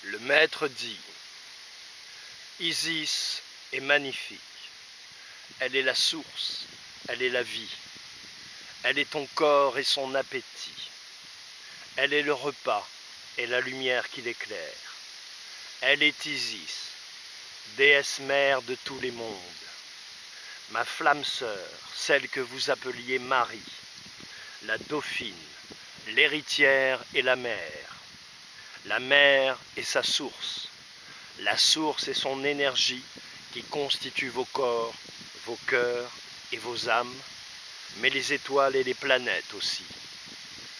Le maître dit: Isis est magnifique, elle est la source, elle est la vie, elle est ton corps et son appétit, elle est le repas et la lumière qui l'éclaire, elle est Isis, déesse mère de tous les mondes, ma flamme sœur, celle que vous appeliez Marie, la dauphine, l'héritière et la mer est sa source, la source est son énergie qui constitue vos corps, vos cœurs et vos âmes, mais les étoiles et les planètes aussi.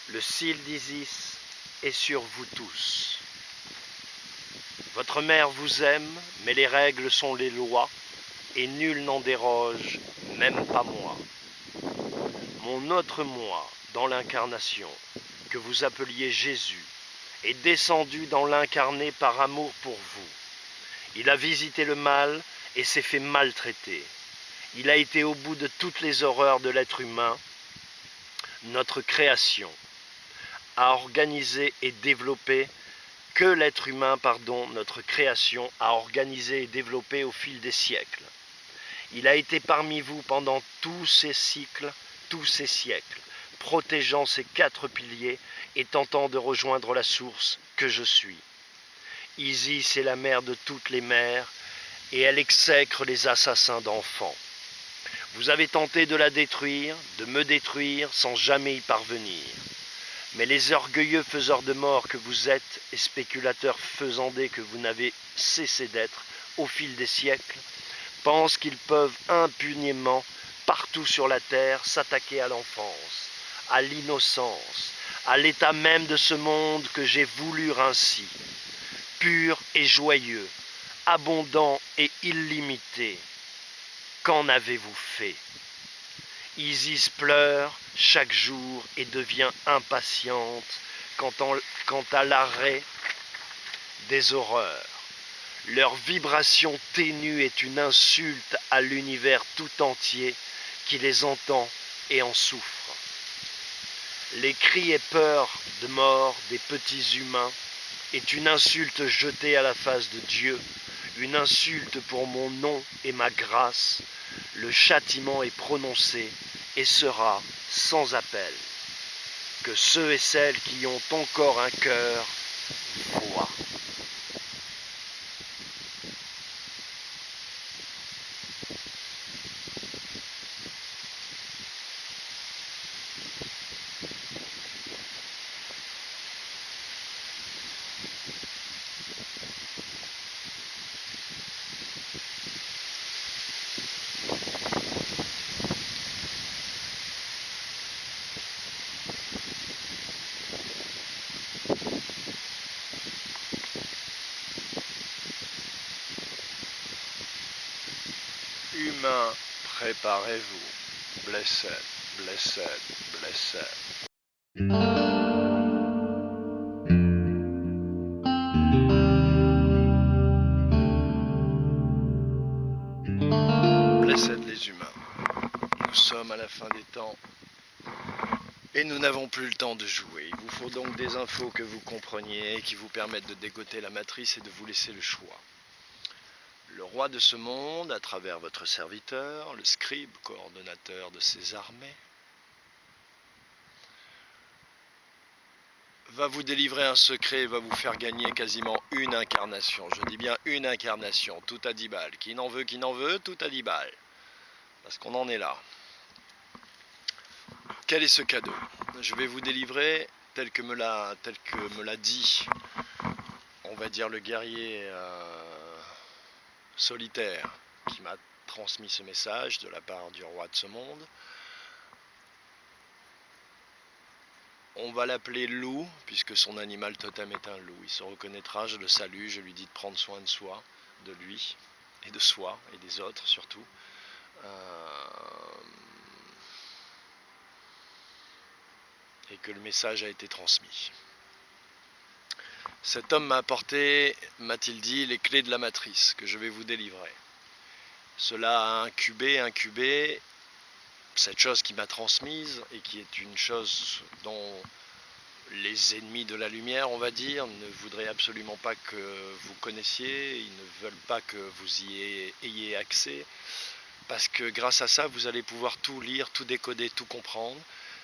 Le cil d'Isis est sur vous tous. Votre mère vous aime, mais les règles sont les lois, et nul n'en déroge, même pas moi. Mon autre moi, dans l'incarnation, que vous appeliez Jésus, est descendu dans l'incarné par amour pour vous. Il a visité le mal et s'est fait maltraiter. Il a été au bout de toutes les horreurs de l'être humain, notre création, a organisé et développé notre création a organisé et développé au fil des siècles. Il a été parmi vous pendant tous ces siècles, protégeant ces 4 piliers et tentant de rejoindre la source que je suis. Isis est la mère de toutes les mères et elle exècre les assassins d'enfants. Vous avez tenté de la détruire, de me détruire sans jamais y parvenir. Mais les orgueilleux faiseurs de mort que vous êtes et spéculateurs faisandés que vous n'avez cessé d'être au fil des siècles pensent qu'ils peuvent impunément, partout sur la terre, s'attaquer à l'enfance, à l'innocence, à l'état même de ce monde que j'ai voulu ainsi, pur et joyeux, abondant et illimité. Qu'en avez-vous fait? Isis pleure chaque jour et devient impatiente quant à l'arrêt des horreurs. Leur vibration ténue est une insulte à l'univers tout entier qui les entend et en souffre. Les cris et peurs de mort des petits humains est une insulte jetée à la face de Dieu, une insulte pour mon nom et ma grâce. Le châtiment est prononcé et sera sans appel. Que ceux et celles qui ont encore un cœur voient. Humains, préparez-vous. Blessed, blessed, blessed. Blessed les humains. Nous sommes à la fin des temps et nous n'avons plus le temps de jouer. Il vous faut donc des infos que vous compreniez et qui vous permettent de dégoter la matrice et de vous laisser le choix. Le roi de ce monde, à travers votre serviteur, le scribe, coordonnateur de ses armées, va vous délivrer un secret et va vous faire gagner quasiment une incarnation. Je dis bien une incarnation, tout à 10 balles. Qui n'en veut, tout à 10 balles. Parce qu'on en est là. Quel est ce cadeau? Je vais vous délivrer tel que me l'a dit, on va dire, le guerrier solitaire qui m'a transmis ce message de la part du roi de ce monde. On va l'appeler loup, puisque son animal totem est un loup. Il se reconnaîtra, je le salue, je lui dis de prendre soin de soi, de lui, et de soi, et des autres surtout. Et que le message a été transmis. Cet homme m'a apporté, m'a-t-il dit, les clés de la matrice que je vais vous délivrer. Cela a incubé cette chose qui m'a transmise et qui est une chose dont les ennemis de la lumière, on va dire, ne voudraient absolument pas que vous connaissiez, ils ne veulent pas que vous y ayez accès, parce que grâce à ça, vous allez pouvoir tout lire, tout décoder, tout comprendre.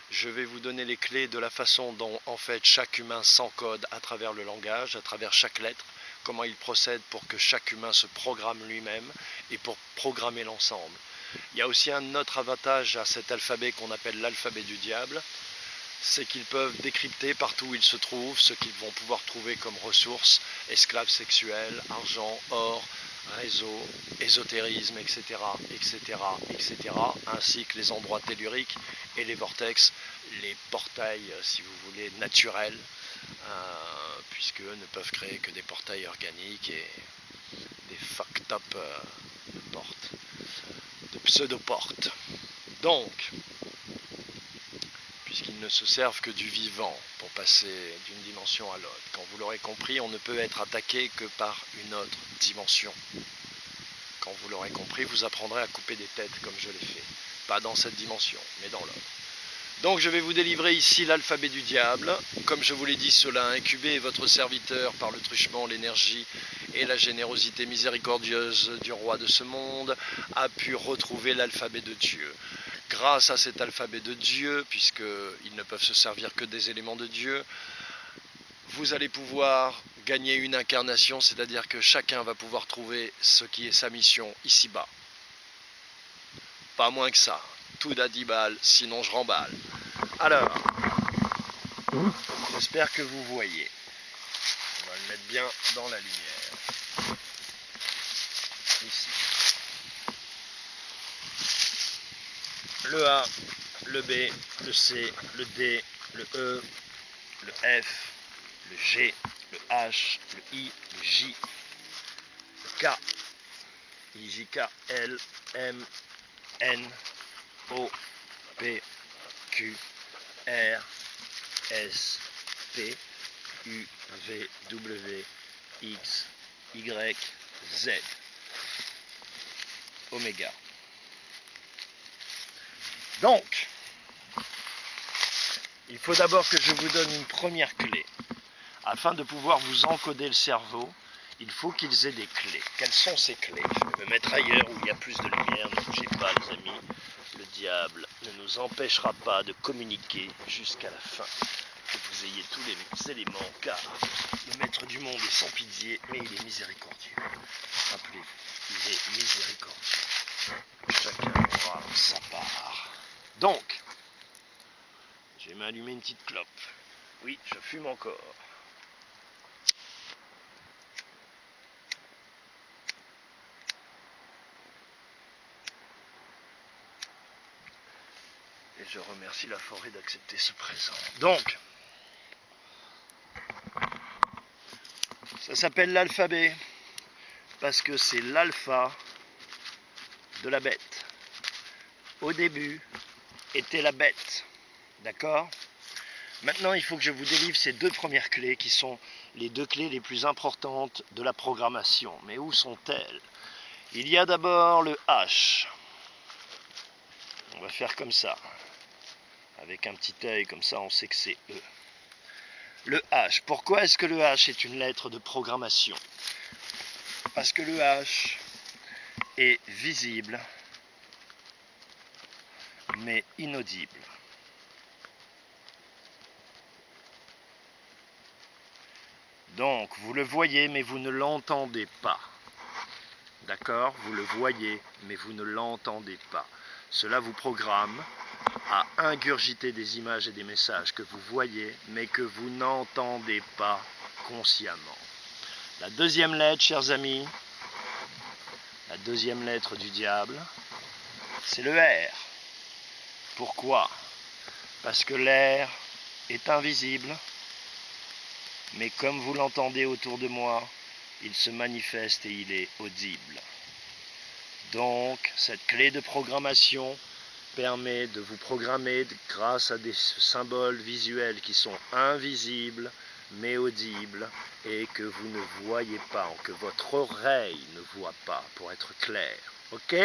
Je vais vous donner les clés de la façon dont, en fait, chaque humain s'encode à travers le langage, à travers chaque lettre, comment il procède pour que chaque humain se programme lui-même et pour programmer l'ensemble. Il y a aussi un autre avantage à cet alphabet qu'on appelle l'alphabet du diable, c'est qu'ils peuvent décrypter partout où ils se trouvent ce qu'ils vont pouvoir trouver comme ressources, esclaves sexuels, argent, or, réseau, ésotérisme, etc., etc., etc., ainsi que les endroits telluriques et les vortex, les portails, si vous voulez, naturels, puisque eux ne peuvent créer que des portails organiques et des fucked up portes, de pseudo-portes. Donc, puisqu'ils ne se servent que du vivant pour passer d'une dimension à l'autre. Quand vous l'aurez compris, on ne peut être attaqué que par une autre dimension. Quand vous l'aurez compris, vous apprendrez à couper des têtes comme je l'ai fait. Pas dans cette dimension, mais dans l'autre. Donc je vais vous délivrer ici l'alphabet du diable. Comme je vous l'ai dit, cela a incubé votre serviteur par le truchement, l'énergie et la générosité miséricordieuse du roi de ce monde, a pu retrouver l'alphabet de Dieu. Grâce à cet alphabet de Dieu, puisqu'ils ne peuvent se servir que des éléments de Dieu, vous allez pouvoir gagner une incarnation, c'est-à-dire que chacun va pouvoir trouver ce qui est sa mission ici-bas. Pas moins que ça. Tout à 10 balles, sinon je remballe. Alors, j'espère que vous voyez. On va le mettre bien dans la lumière. Ici. Le A, le B, le C, le D, le E, le F, le G, le H, le I, le J, le K, I, J, K, L, M, N, O, P, Q, R, S, T, U, V, W, X, Y, Z. Oméga. Donc, il faut d'abord que je vous donne une première clé. Afin de pouvoir vous encoder le cerveau, il faut qu'ils aient des clés. Quelles sont ces clés? Je vais me mettre ailleurs où il y a plus de lumière. Ne bougez pas, les amis. Le diable ne nous empêchera pas de communiquer jusqu'à la fin. Que vous ayez tous les éléments, car le maître du monde est sans pitié, mais il est miséricordieux. Rappelez-vous, il est miséricordieux. Chacun aura sa part. Donc, je vais m'allumer une petite clope. Oui, je fume encore. Et je remercie la forêt d'accepter ce présent. Donc, ça s'appelle l'alphabet, parce que c'est l'alpha de la bête. Au début était la bête. D'accord? Maintenant, il faut que je vous délivre ces deux premières clés qui sont les deux clés les plus importantes de la programmation. Mais où sont-elles? Il y a d'abord le H. On va faire comme ça. Avec un petit œil, comme ça on sait que c'est E. Le H. Pourquoi est-ce que le H est une lettre de programmation? Parce que le H est visible, mais inaudible. Donc, vous le voyez, mais vous ne l'entendez pas. D'accord? Vous le voyez, mais vous ne l'entendez pas. Cela vous programme à ingurgiter des images et des messages que vous voyez, mais que vous n'entendez pas consciemment. La deuxième lettre, chers amis, la deuxième lettre du diable, c'est le R. Pourquoi? Parce que l'air est invisible, mais comme vous l'entendez autour de moi, il se manifeste et il est audible. Donc, cette clé de programmation permet de vous programmer grâce à des symboles visuels qui sont invisibles, mais audibles, et que vous ne voyez pas, que votre oreille ne voit pas, pour être clair. Ok?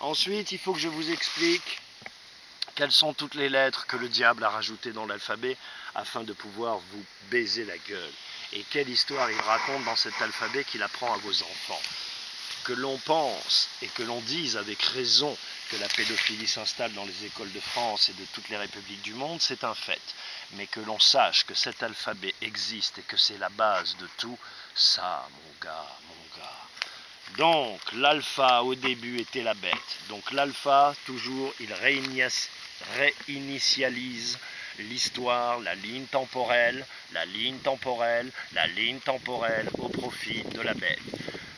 Ensuite, il faut que je vous explique Quelles sont toutes les lettres que le diable a rajoutées dans l'alphabet afin de pouvoir vous baiser la gueule? Et quelle histoire il raconte dans cet alphabet qu'il apprend à vos enfants? Que l'on pense et que l'on dise avec raison que la pédophilie s'installe dans les écoles de France et de toutes les républiques du monde, c'est un fait. Mais que l'on sache que cet alphabet existe et que c'est la base de tout, ça, mon gars, mon gars. Donc, l'alpha au début était la bête. Donc l'alpha, toujours, il réinitialise l'histoire, la ligne temporelle, la ligne temporelle, la ligne temporelle au profit de la bête.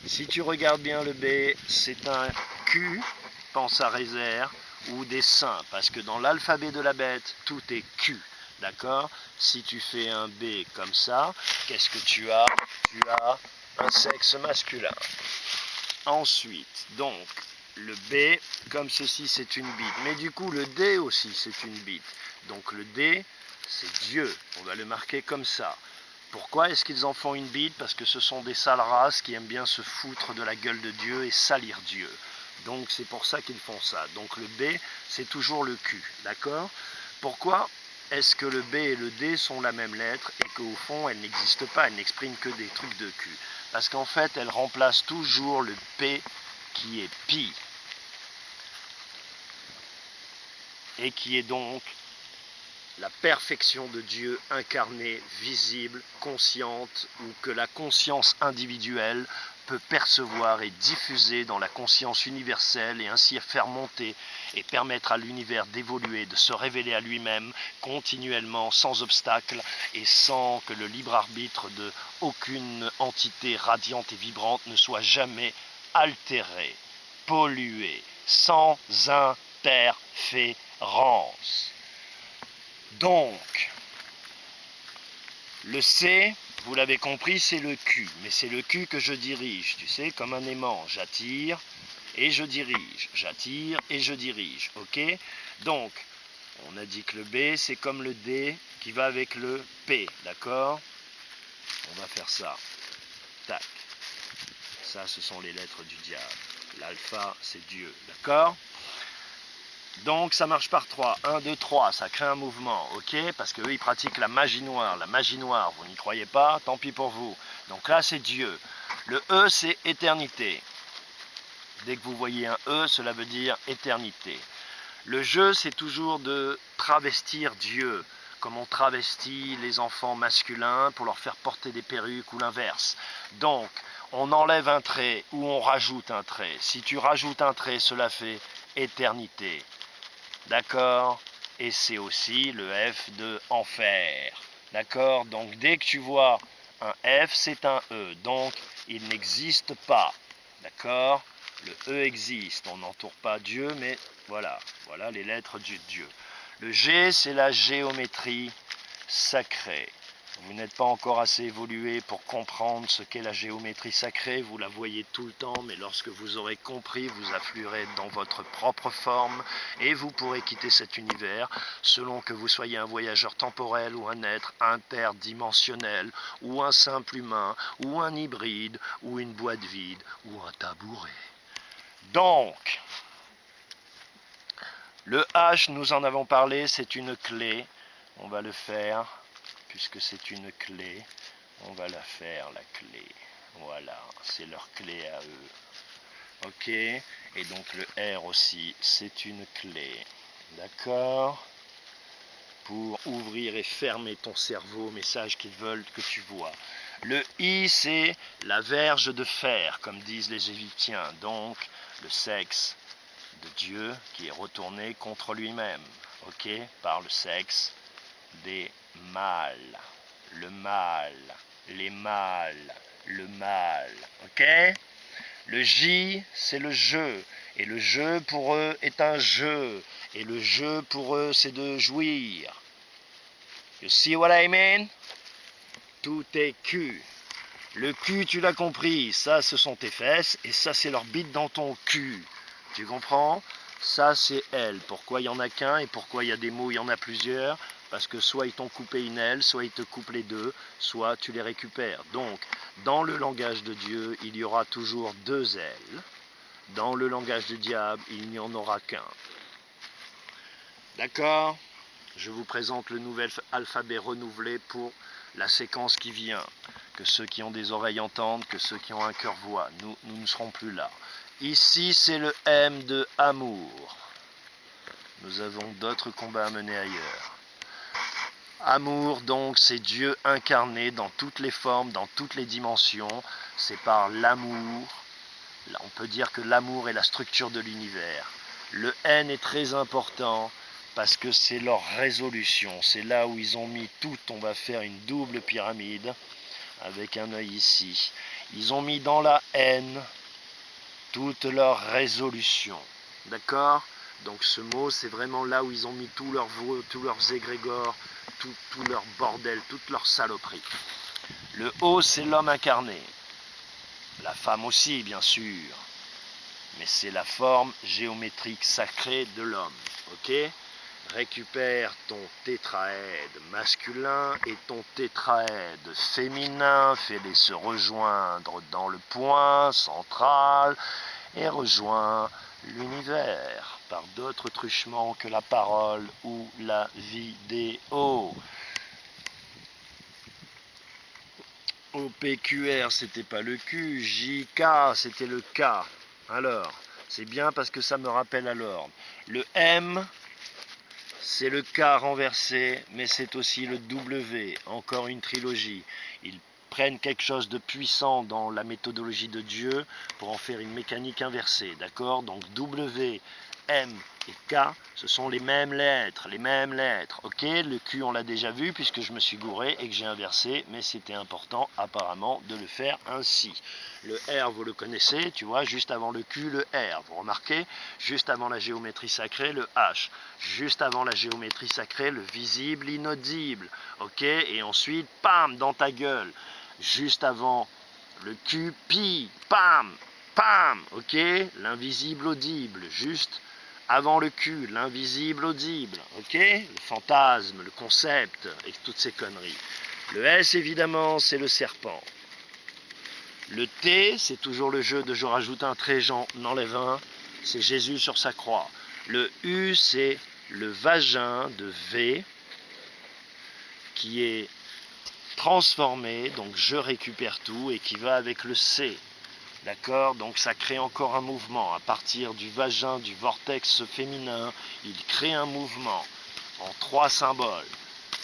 Si tu regardes bien le B, c'est un Q, pense à réserve, ou des seins, parce que dans l'alphabet de la bête, tout est Q, d'accord? Si tu fais un B comme ça, qu'est-ce que tu as? Tu as un sexe masculin. Ensuite, donc, le B, comme ceci, c'est une bite. Mais du coup, le D aussi, c'est une bite. Donc le D, c'est Dieu. On va le marquer comme ça. Pourquoi est-ce qu'ils en font une bite? Parce que ce sont des sales races qui aiment bien se foutre de la gueule de Dieu et salir Dieu. Donc c'est pour ça qu'ils font ça. Donc le B, c'est toujours le Q. D'accord? Pourquoi est-ce que le B et le D sont la même lettre et qu'au fond, elles n'existent pas, elles n'expriment que des trucs de Q? Parce qu'en fait, elles remplacent toujours le P qui est pi. Et qui est donc la perfection de Dieu incarnée, visible, consciente, ou que la conscience individuelle peut percevoir et diffuser dans la conscience universelle et ainsi faire monter et permettre à l'univers d'évoluer, de se révéler à lui-même continuellement, sans obstacle et sans que le libre arbitre de aucune entité radiante et vibrante ne soit jamais altéré, pollué, sans interférence. Donc, le C, vous l'avez compris, c'est le Q, mais c'est le Q que je dirige, tu sais, comme un aimant, j'attire et je dirige, j'attire et je dirige, ok? Donc, on a dit que le B, c'est comme le D qui va avec le P, d'accord? On va faire ça, tac, ça ce sont les lettres du diable, l'alpha c'est Dieu, d'accord? Donc ça marche par 3, 1, 2, 3, ça crée un mouvement, ok? Parce qu'eux ils pratiquent la magie noire, vous n'y croyez pas, tant pis pour vous. Donc là c'est Dieu. Le E c'est éternité. Dès que vous voyez un E, cela veut dire éternité. Le jeu c'est toujours de travestir Dieu, comme on travestit les enfants masculins pour leur faire porter des perruques ou l'inverse. Donc on enlève un trait ou on rajoute un trait. Si tu rajoutes un trait, cela fait éternité. D'accord? Et c'est aussi le F de enfer. D'accord? Donc dès que tu vois un F, c'est un E. Donc il n'existe pas. D'accord? Le E existe. On n'entoure pas Dieu, mais voilà. Voilà les lettres du Dieu. Le G, c'est la géométrie sacrée. Vous n'êtes pas encore assez évolué pour comprendre ce qu'est la géométrie sacrée, vous la voyez tout le temps, mais lorsque vous aurez compris, vous affluerez dans votre propre forme et vous pourrez quitter cet univers selon que vous soyez un voyageur temporel ou un être interdimensionnel ou un simple humain ou un hybride ou une boîte vide ou un tabouret. Donc, le H, nous en avons parlé, c'est une clé, on va le faire. Puisque c'est une clé, on va la faire, la clé. Voilà, c'est leur clé à eux. Ok? Et donc le R aussi, c'est une clé. D'accord? Pour ouvrir et fermer ton cerveau, message qu'ils veulent que tu vois. Le I, c'est la verge de fer, comme disent les Égyptiens. Donc, le sexe de Dieu qui est retourné contre lui-même. Ok? Par le sexe des mâles, le mâle, les mâles, le mâle, ok? Le J, c'est le jeu, et le jeu pour eux est un jeu, et le jeu pour eux c'est de jouir. You see what I mean? Tout est cul. Le cul, tu l'as compris, ça ce sont tes fesses, et ça c'est leur bite dans ton cul. Tu comprends? Ça c'est elle. Pourquoi il n'y en a qu'un, et pourquoi il y a des mots, il y en a plusieurs? Parce que soit ils t'ont coupé une aile, soit ils te coupent les deux, soit tu les récupères. Donc, dans le langage de Dieu, il y aura toujours deux ailes. Dans le langage du diable, il n'y en aura qu'un. D'accord? Je vous présente le nouvel alphabet renouvelé pour la séquence qui vient. Que ceux qui ont des oreilles entendent, que ceux qui ont un cœur voient. Nous ne serons plus là. Ici, c'est le M de amour. Nous avons d'autres combats à mener ailleurs. Amour, donc, c'est Dieu incarné dans toutes les formes, dans toutes les dimensions. C'est par l'amour. On peut dire que l'amour est la structure de l'univers. Le N est très important parce que c'est leur résolution. C'est là où ils ont mis tout. On va faire une double pyramide avec un œil ici. Ils ont mis dans la N toute leur résolution. D'accord? Donc ce mot, c'est vraiment là où ils ont mis tous leurs égrégores, tout leur bordel, toute leur saloperie. Le O, c'est l'homme incarné. La femme aussi, bien sûr. Mais c'est la forme géométrique sacrée de l'homme. Ok? Récupère ton tétraède masculin et ton tétraède féminin. Fais-les se rejoindre dans le point central et rejoins l'univers par d'autres truchements que la parole ou la vidéo. OPQR, c'était pas le Q. JK, c'était le K. Alors, c'est bien parce que ça me rappelle à l'ordre. Le M, c'est le K renversé, mais c'est aussi le W. Encore une trilogie. Ils prennent quelque chose de puissant dans la méthodologie de Dieu pour en faire une mécanique inversée. D'accord? Donc W, M et K, ce sont les mêmes lettres, ok? Le Q, on l'a déjà vu puisque je me suis gouré et que j'ai inversé, mais c'était important apparemment de le faire ainsi. Le R, vous le connaissez, tu vois, juste avant le Q, le R. Vous remarquez, juste avant la géométrie sacrée, le H. Juste avant la géométrie sacrée, le visible, l'inaudible, ok? Et ensuite, pam, dans ta gueule. Juste avant le Q, pi, pam, pam, ok? L'invisible audible, juste avant le Q, l'invisible audible, ok? Le fantasme, le concept, et toutes ces conneries. Le S, évidemment, c'est le serpent. Le T, c'est toujours le jeu de je rajoute un trait, j'en enlève un, c'est Jésus sur sa croix. Le U, c'est le vagin de V, qui est transformé, donc je récupère tout, et qui va avec le C. D'accord? Donc ça crée encore un mouvement. À partir du vagin, du vortex féminin, il crée un mouvement en 3 symboles.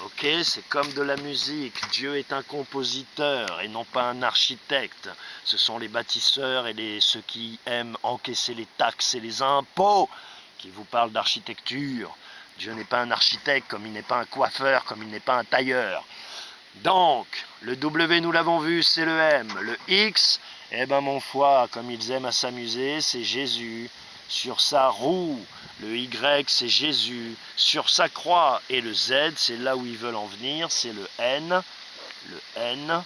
Ok? C'est comme de la musique. Dieu est un compositeur et non pas un architecte. Ce sont les bâtisseurs et ceux qui aiment encaisser les taxes et les impôts qui vous parlent d'architecture. Dieu n'est pas un architecte comme il n'est pas un coiffeur, comme il n'est pas un tailleur. Donc, le W, nous l'avons vu, c'est le M. Le X, eh ben mon foie, comme ils aiment à s'amuser, c'est Jésus sur sa roue. Le Y, c'est Jésus sur sa croix. Et le Z, c'est là où ils veulent en venir, c'est le N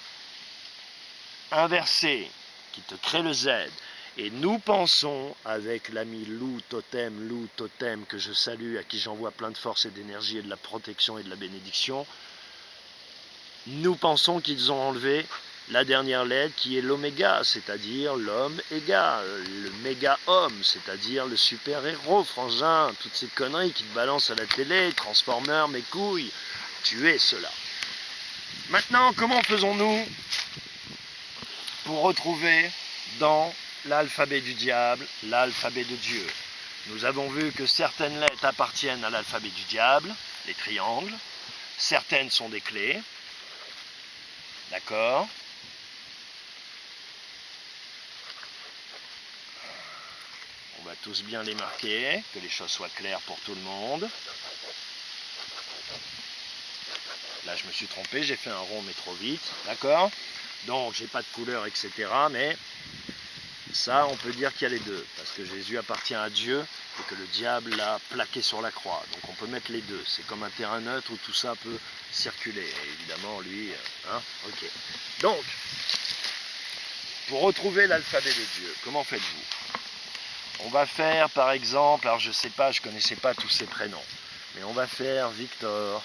inversé, qui te crée le Z. Et nous pensons, avec l'ami Lou Totem, que je salue, à qui j'envoie plein de force et d'énergie et de la protection et de la bénédiction, nous pensons qu'ils ont enlevé la dernière lettre qui est l'oméga, c'est-à-dire l'homme égal, le méga-homme, c'est-à-dire le super-héros, frangin, toutes ces conneries qui te balancent à la télé, Transformers, mes couilles, tu es cela. Maintenant, comment faisons-nous pour retrouver dans l'alphabet du diable l'alphabet de Dieu? Nous avons vu que certaines lettres appartiennent à l'alphabet du diable, les triangles, certaines sont des clés. D'accord? On va tous bien les marquer, que les choses soient claires pour tout le monde. Là, je me suis trompé, j'ai fait un rond mais trop vite. D'accord? Donc, j'ai pas de couleur, etc. Mais ça, on peut dire qu'il y a les deux. Parce que Jésus appartient à Dieu et que le diable l'a plaqué sur la croix. Donc, on peut mettre les deux. C'est comme un terrain neutre où tout ça peut circuler. Et évidemment, lui, ok. Donc, pour retrouver l'alphabet de Dieu, comment faites-vous? On va faire, par exemple, alors je sais pas, je connaissais pas tous ces prénoms, mais on va faire Victor,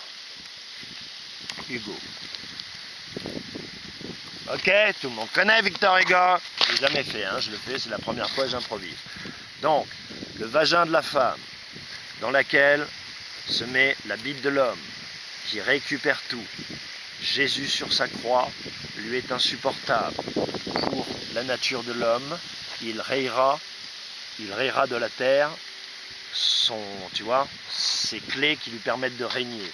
Hugo. Ok, tout le monde connaît Victor Hugo. Je l'ai jamais fait, je le fais, c'est la première fois que j'improvise. Donc, le vagin de la femme, dans laquelle se met la bite de l'homme, qui récupère tout. Jésus sur sa croix lui est insupportable. Pour la nature de l'homme, il rayera de la terre tu vois, ses clés qui lui permettent de régner.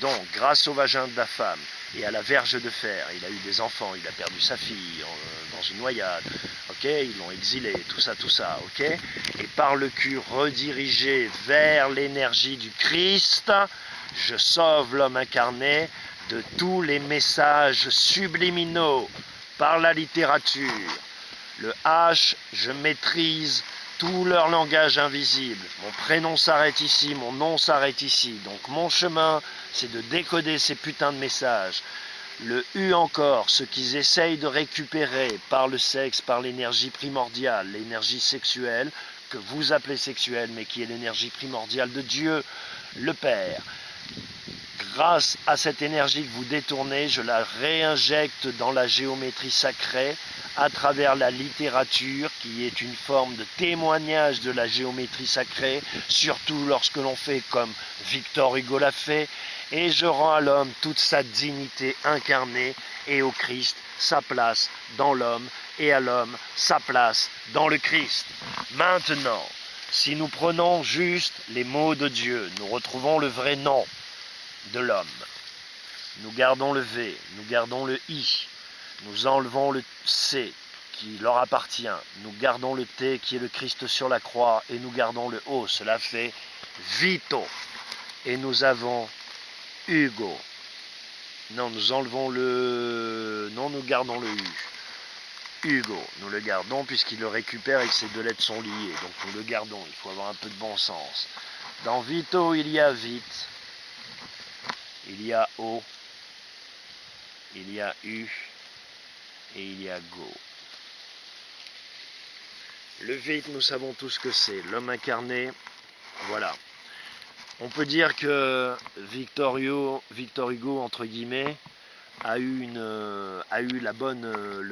Donc, grâce au vagin de la femme et à la verge de fer, il a eu des enfants, il a perdu sa fille dans une noyade, ok, ils l'ont exilé, tout ça, ok, et par le cul redirigé vers l'énergie du Christ, je sauve l'homme incarné de tous les messages subliminaux par la littérature. Le H, je maîtrise tout leur langage invisible. Mon prénom s'arrête ici, mon nom s'arrête ici. Donc mon chemin, c'est de décoder ces putains de messages. Le U encore, ce qu'ils essayent de récupérer par le sexe, par l'énergie primordiale, l'énergie sexuelle, que vous appelez sexuelle, mais qui est l'énergie primordiale de Dieu, le Père. Grâce à cette énergie que vous détournez, je la réinjecte dans la géométrie sacrée à travers la littérature qui est une forme de témoignage de la géométrie sacrée, surtout lorsque l'on fait comme Victor Hugo l'a fait, et je rends à l'homme toute sa dignité incarnée et au Christ sa place dans l'homme et à l'homme sa place dans le Christ. Maintenant, si nous prenons juste les mots de Dieu, nous retrouvons le vrai nom de l'homme. Nous gardons le V, nous gardons le I, nous enlevons le C qui leur appartient, nous gardons le T qui est le Christ sur la croix et nous gardons le O, cela fait Vito. Et nous avons Hugo. Non, nous enlevons le... Non, nous gardons le U. Hugo, nous le gardons puisqu'il le récupère et que ces deux lettres sont liées, donc nous le gardons, il faut avoir un peu de bon sens. Dans Vito, il y a vite. Il y a O, il y a U et il y a Go. Le vide, nous savons tous ce que c'est. L'homme incarné, voilà. On peut dire que Victor Hugo entre guillemets, a eu le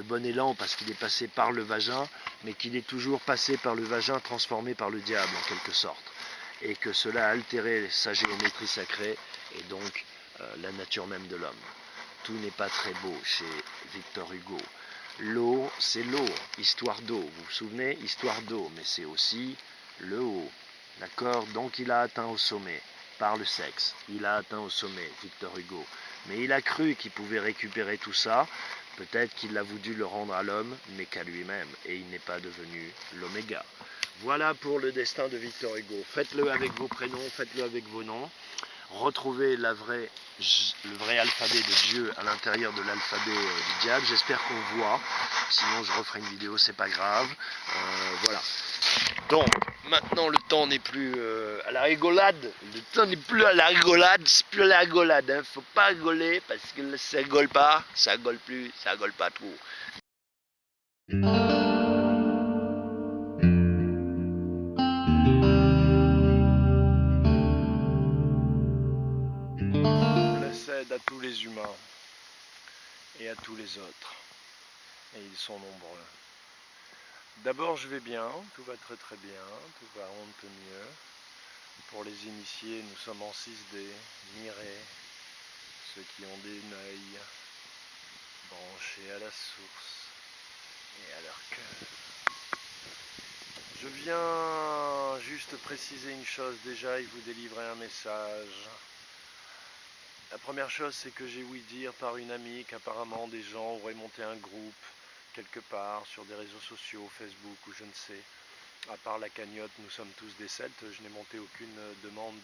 bon élan parce qu'il est passé par le vagin, mais qu'il est toujours passé par le vagin transformé par le diable en quelque sorte. Et que cela a altéré sa géométrie sacrée et donc la nature même de l'homme. Tout n'est pas très beau chez Victor Hugo. L'eau, c'est l'eau, histoire d'eau. Vous vous souvenez, histoire d'eau, mais c'est aussi le haut. D'accord? Donc il a atteint au sommet, par le sexe. Il a atteint au sommet, Victor Hugo. Mais il a cru qu'il pouvait récupérer tout ça. Peut-être qu'il a voulu le rendre à l'homme, mais qu'à lui-même. Et il n'est pas devenu l'oméga. Voilà pour le destin de Victor Hugo. Faites-le avec vos prénoms, faites-le avec vos noms. Retrouvez le vrai alphabet de Dieu à l'intérieur de l'alphabet du diable. J'espère qu'on voit. Sinon, je referai une vidéo, c'est pas grave. Voilà. Donc, maintenant, le temps n'est plus à la rigolade. Le temps n'est plus à la rigolade. C'est plus à la rigolade. Hein. Faut pas rigoler parce que ça rigole pas. Ça rigole plus. Ça rigole pas trop. À tous les humains et à tous les autres, et ils sont nombreux. D'abord, je vais bien, tout va très très bien, tout va un peu mieux. Pour les initiés, nous sommes en 6D, mirés, ceux qui ont des œils branchés à la source et à leur cœur. Je viens juste préciser une chose déjà et vous délivrer un message. La première chose, c'est que j'ai ouï dire par une amie qu'apparemment des gens auraient monté un groupe quelque part sur des réseaux sociaux, Facebook ou je ne sais. À part la cagnotte, nous sommes tous des Celtes, je n'ai monté aucune demande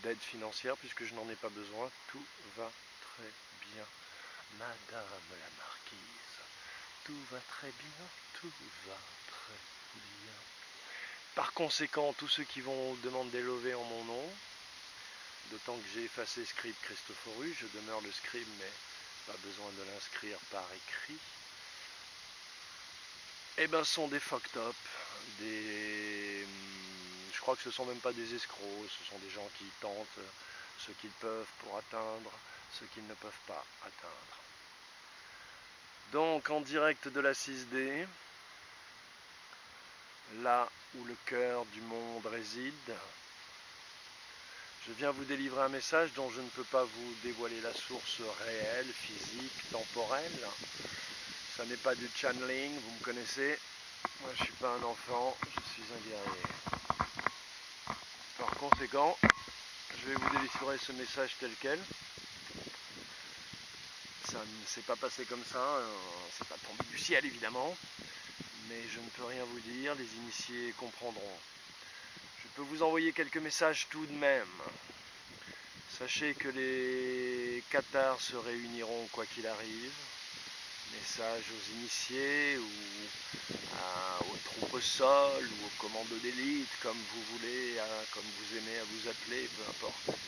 d'aide financière puisque je n'en ai pas besoin. Tout va très bien, Madame la Marquise. Tout va très bien, tout va très bien. Par conséquent, tous ceux qui vont demander lever en mon nom, d'autant que j'ai effacé scribe Christophorus, je demeure le scribe, mais pas besoin de l'inscrire par écrit. Eh ben, sont des fucked up, je crois que ce sont même pas des escrocs, ce sont des gens qui tentent ce qu'ils peuvent pour atteindre ce qu'ils ne peuvent pas atteindre. Donc, en direct de la 6D, là où le cœur du monde réside, Je viens vous délivrer un message dont je ne peux pas vous dévoiler la source réelle, physique, temporelle. Ça n'est pas du channeling, vous me connaissez. Moi je ne suis pas un enfant, je suis un guerrier. Par conséquent, je vais vous délivrer ce message tel quel. Ça ne s'est pas passé comme ça, c'est pas tombé du ciel évidemment, mais je ne peux rien vous dire, les initiés comprendront. Je peux vous envoyer quelques messages tout de même. Sachez que les Cathares se réuniront quoi qu'il arrive. Message aux initiés ou aux troupes au sol ou aux commandos d'élite, comme vous voulez, comme vous aimez à vous appeler, peu importe.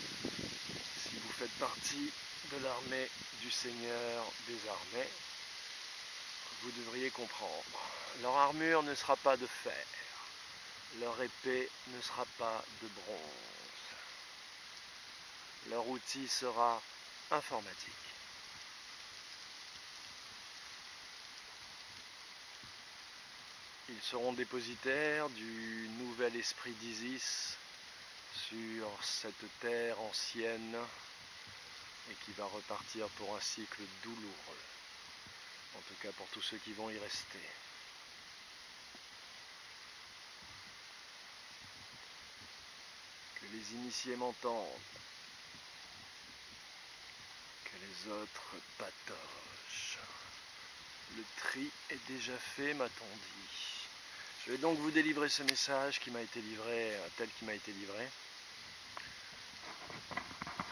Si vous faites partie de l'armée du Seigneur des armées, vous devriez comprendre. Leur armure ne sera pas de fer, leur épée ne sera pas de bronze, leur outil sera informatique. Ils seront dépositaires du nouvel esprit d'Isis sur cette terre ancienne et qui va repartir pour un cycle douloureux, en tout cas pour tous ceux qui vont y rester. Que les initiés m'entendent, que les autres patauchent. Le tri est déjà fait, m'a-t-on dit. Je vais donc vous délivrer ce message qui m'a été livré, tel qu'il m'a été livré.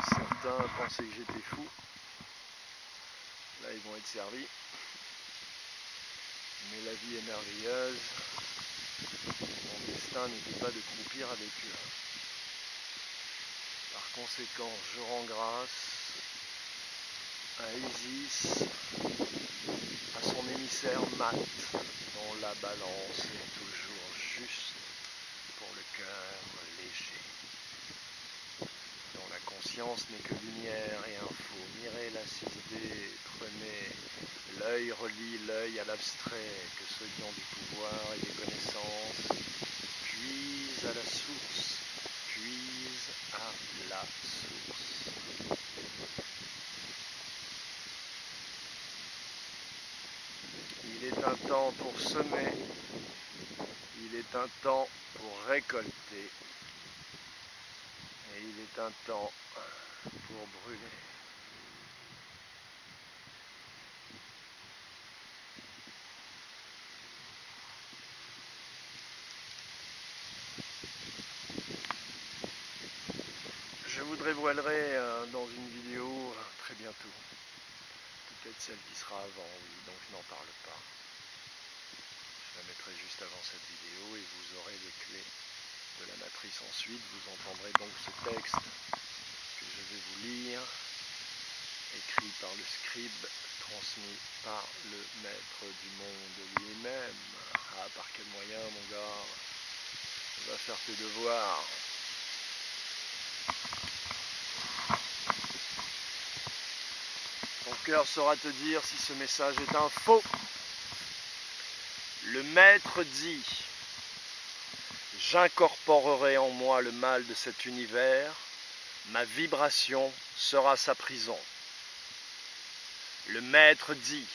Certains pensaient que j'étais fou. Là, ils vont être servis. Mais la vie est merveilleuse. Mon destin n'était pas de croupir avec eux. Par conséquent, je rends grâce à Isis, à son émissaire Mat, dont la balance est toujours juste pour le cœur léger, dont la conscience n'est que lumière et info. Mirez la 6D, prenez l'œil, relie l'œil à l'abstrait, que ceux qui ont du pouvoir et des connaissances puisent à la source, puisent à la source. Il est un temps pour semer, il est un temps pour récolter, et il est un temps pour brûler. Je vous dévoilerai dans une vidéo très bientôt. Peut-être celle qui sera avant, oui, donc je n'en parle pas. Je la mettrai juste avant cette vidéo et vous aurez les clés de la matrice ensuite. Vous entendrez donc ce texte que je vais vous lire, écrit par le scribe, transmis par le maître du monde lui-même. Ah, par quel moyen, mon gars? Va faire tes devoirs. Ton cœur saura te dire si ce message est un faux. Le maître dit: j'incorporerai en moi le mal de cet univers, ma vibration sera sa prison. Le maître dit: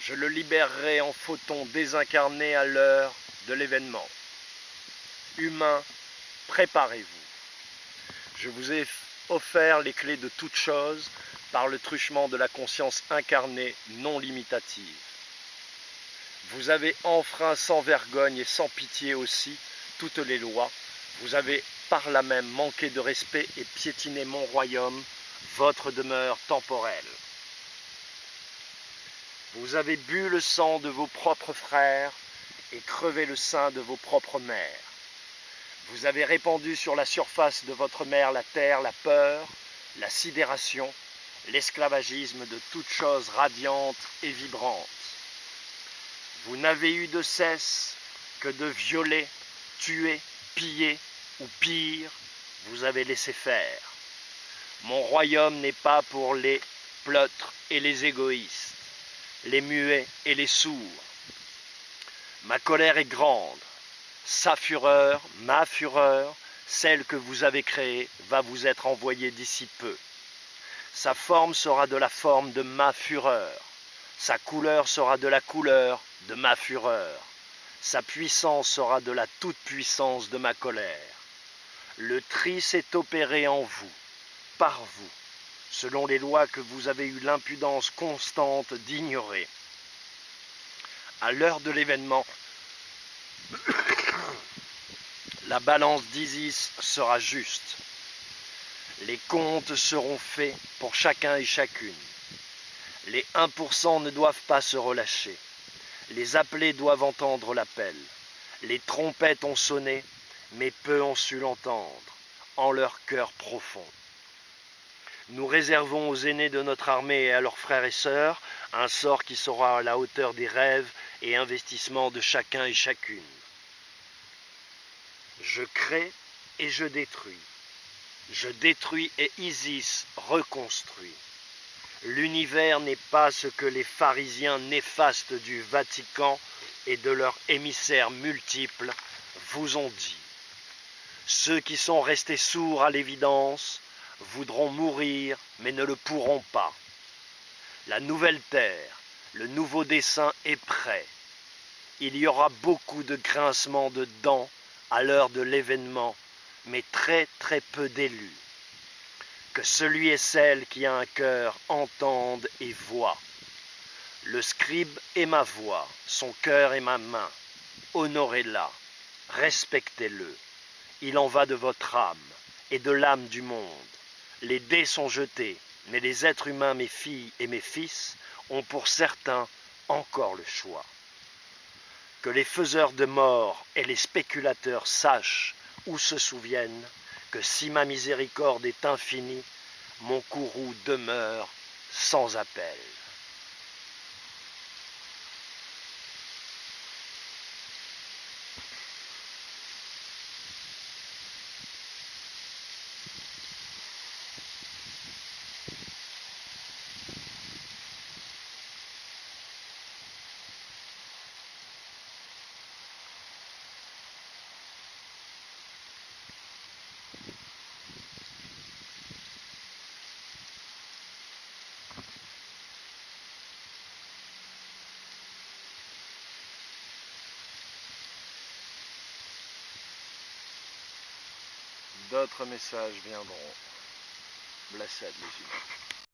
je le libérerai en photon désincarné à l'heure de l'événement. Humains, préparez-vous. Je vous ai offert les clés de toutes choses par le truchement de la conscience incarnée non limitative. Vous avez enfreint sans vergogne et sans pitié aussi toutes les lois. Vous avez par là même manqué de respect et piétiné mon royaume, votre demeure temporelle. Vous avez bu le sang de vos propres frères et crevé le sein de vos propres mères. Vous avez répandu sur la surface de votre mer la terre, la peur, la sidération, l'esclavagisme de toutes choses radiantes et vibrantes. Vous n'avez eu de cesse que de violer, tuer, piller ou pire, vous avez laissé faire. Mon royaume n'est pas pour les pleutres et les égoïstes, les muets et les sourds. Ma colère est grande, sa fureur, ma fureur, celle que vous avez créée va vous être envoyée d'ici peu. Sa forme sera de la forme de ma fureur. Sa couleur sera de la couleur de ma fureur. Sa puissance sera de la toute-puissance de ma colère. Le tri s'est opéré en vous, par vous, selon les lois que vous avez eu l'impudence constante d'ignorer. À l'heure de l'événement, la balance d'Isis sera juste. Les comptes seront faits pour chacun et chacune. Les 1% ne doivent pas se relâcher. Les appelés doivent entendre l'appel. Les trompettes ont sonné, mais peu ont su l'entendre, en leur cœur profond. Nous réservons aux aînés de notre armée et à leurs frères et sœurs un sort qui sera à la hauteur des rêves et investissements de chacun et chacune. Je crée et je détruis. Je détruis et Isis reconstruit. L'univers n'est pas ce que les pharisiens néfastes du Vatican et de leurs émissaires multiples vous ont dit. Ceux qui sont restés sourds à l'évidence voudront mourir mais ne le pourront pas. La nouvelle terre, le nouveau dessein est prêt. Il y aura beaucoup de grincements de dents à l'heure de l'événement, mais très peu d'élus. Que celui et celle qui a un cœur entende et voient. Le scribe est ma voix, son cœur est ma main. Honorez-la, respectez-le. Il en va de votre âme et de l'âme du monde. Les dés sont jetés, mais les êtres humains, mes filles et mes fils, ont pour certains encore le choix. Que les faiseurs de mort et les spéculateurs sachent ou se souviennent que si ma miséricorde est infinie, mon courroux demeure sans appel. D'autres messages viendront. Blessed les humains.